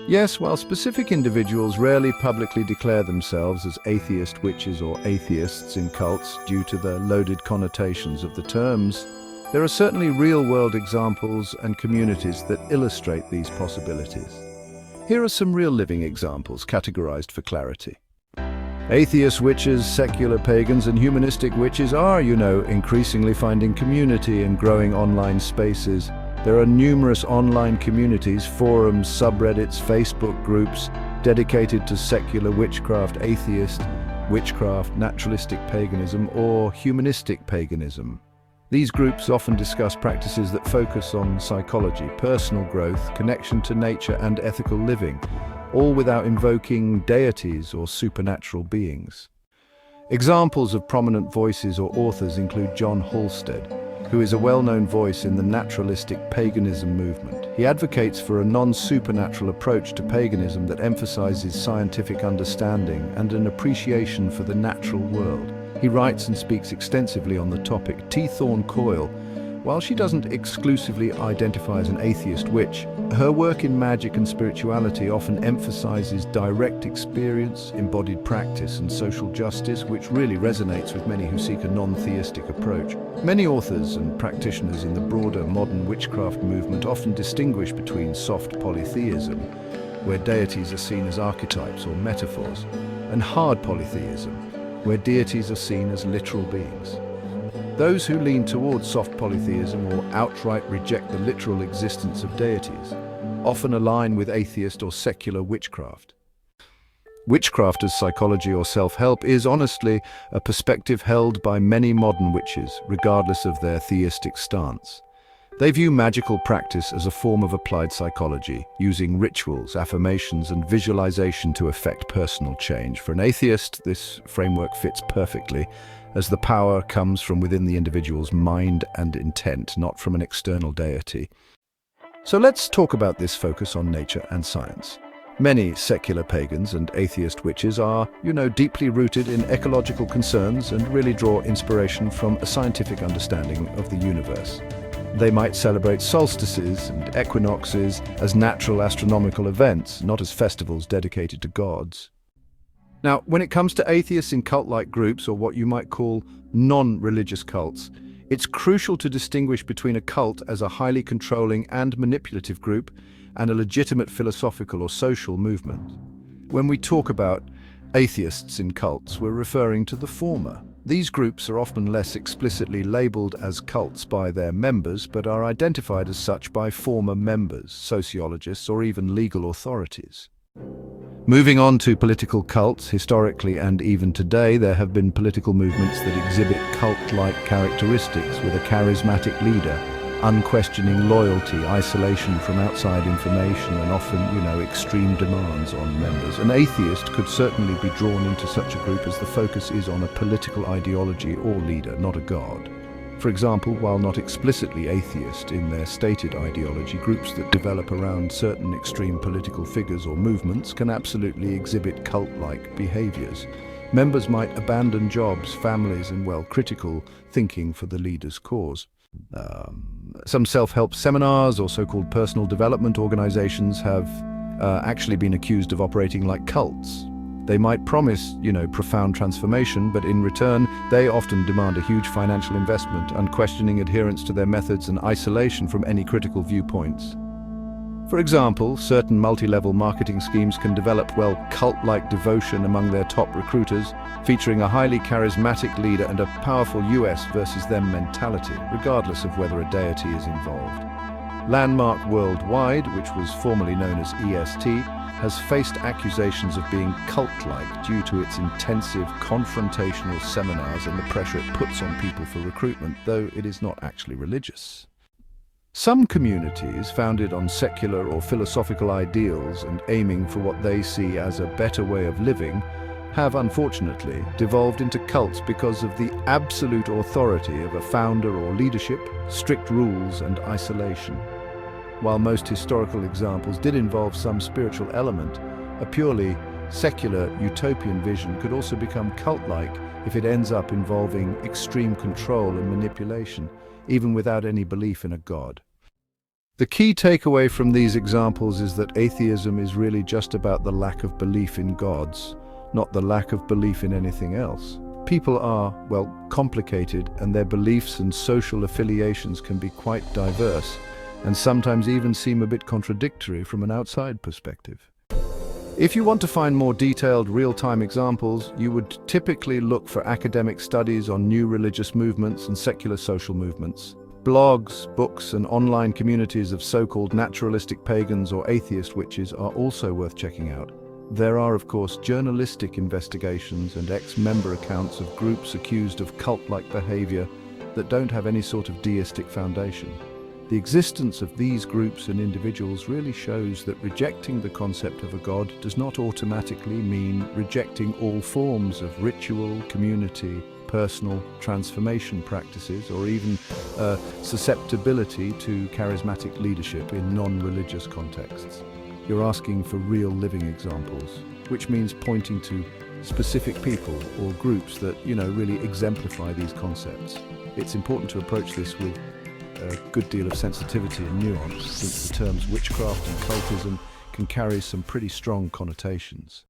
Yes, while specific individuals rarely publicly declare themselves as atheist witches or atheists in cults due to the loaded connotations of the terms, there are certainly real-world examples and communities that illustrate these possibilities. Here are some real living examples categorized for clarity. Atheist witches, secular pagans, and humanistic witches are, increasingly finding community in growing online spaces. There are numerous online communities, forums, subreddits, Facebook groups dedicated to secular witchcraft, atheist witchcraft, naturalistic paganism, or humanistic paganism. These groups often discuss practices that focus on psychology, personal growth, connection to nature, and ethical living, all without invoking deities or supernatural beings. Examples of prominent voices or authors include John Halstead, who is a well-known voice in the naturalistic paganism movement. He advocates for a non-supernatural approach to paganism that emphasizes scientific understanding and an appreciation for the natural world. He writes and speaks extensively on the topic. T. Thorne Coyle, while she doesn't exclusively identify as an atheist witch, her work in magic and spirituality often emphasizes direct experience, embodied practice, and social justice, which really resonates with many who seek a non-theistic approach. Many authors and practitioners in the broader modern witchcraft movement often distinguish between soft polytheism, where deities are seen as archetypes or metaphors, and hard polytheism, where deities are seen as literal beings. Those who lean towards soft polytheism or outright reject the literal existence of deities often align with atheist or secular witchcraft. Witchcraft as psychology or self-help is honestly a perspective held by many modern witches, regardless of their theistic stance. They view magical practice as a form of applied psychology, using rituals, affirmations, and visualization to effect personal change. For an atheist, this framework fits perfectly, as the power comes from within the individual's mind and intent, not from an external deity. So let's talk about this focus on nature and science. Many secular pagans and atheist witches are, deeply rooted in ecological concerns and really draw inspiration from a scientific understanding of the universe. They might celebrate solstices and equinoxes as natural astronomical events, not as festivals dedicated to gods. Now, when it comes to atheists in cult-like groups, or what you might call non-religious cults, it's crucial to distinguish between a cult as a highly controlling and manipulative group and a legitimate philosophical or social movement. When we talk about atheists in cults, we're referring to the former. These groups are often less explicitly labeled as cults by their members, but are identified as such by former members, sociologists, or even legal authorities. Moving on to political cults, historically and even today, there have been political movements that exhibit cult-like characteristics with a charismatic leader, unquestioning loyalty, isolation from outside information, and often, extreme demands on members. An atheist could certainly be drawn into such a group as the focus is on a political ideology or leader, not a god. For example, while not explicitly atheist in their stated ideology, groups that develop around certain extreme political figures or movements can absolutely exhibit cult-like behaviors. Members might abandon jobs, families, and, critical thinking for the leader's cause. Some self-help seminars or so-called personal development organizations have actually been accused of operating like cults. They might promise, profound transformation, but in return, they often demand a huge financial investment, unquestioning adherence to their methods, and isolation from any critical viewpoints. For example, certain multi-level marketing schemes can develop, cult-like devotion among their top recruiters, featuring a highly charismatic leader and a powerful US versus them mentality, regardless of whether a deity is involved. Landmark Worldwide, which was formerly known as EST, has faced accusations of being cult-like due to its intensive confrontational seminars and the pressure it puts on people for recruitment, though it is not actually religious. Some communities, founded on secular or philosophical ideals and aiming for what they see as a better way of living, have unfortunately devolved into cults because of the absolute authority of a founder or leadership, strict rules, and isolation. While most historical examples did involve some spiritual element, a purely secular utopian vision could also become cult-like if it ends up involving extreme control and manipulation, even without any belief in a god. The key takeaway from these examples is that atheism is really just about the lack of belief in gods, not the lack of belief in anything else. People are, well, complicated, and their beliefs and social affiliations can be quite diverse, and sometimes even seem a bit contradictory from an outside perspective. If you want to find more detailed, real-time examples, you would typically look for academic studies on new religious movements and secular social movements. Blogs, books, and online communities of so-called naturalistic pagans or atheist witches are also worth checking out. There are, of course, journalistic investigations and ex-member accounts of groups accused of cult-like behavior that don't have any sort of deistic foundation. The existence of these groups and individuals really shows that rejecting the concept of a god does not automatically mean rejecting all forms of ritual, community, personal transformation practices, or even susceptibility to charismatic leadership in non-religious contexts. You're asking for real living examples, which means pointing to specific people or groups that, really exemplify these concepts. It's important to approach this with a good deal of sensitivity and nuance, since the terms witchcraft and cultism can carry some pretty strong connotations.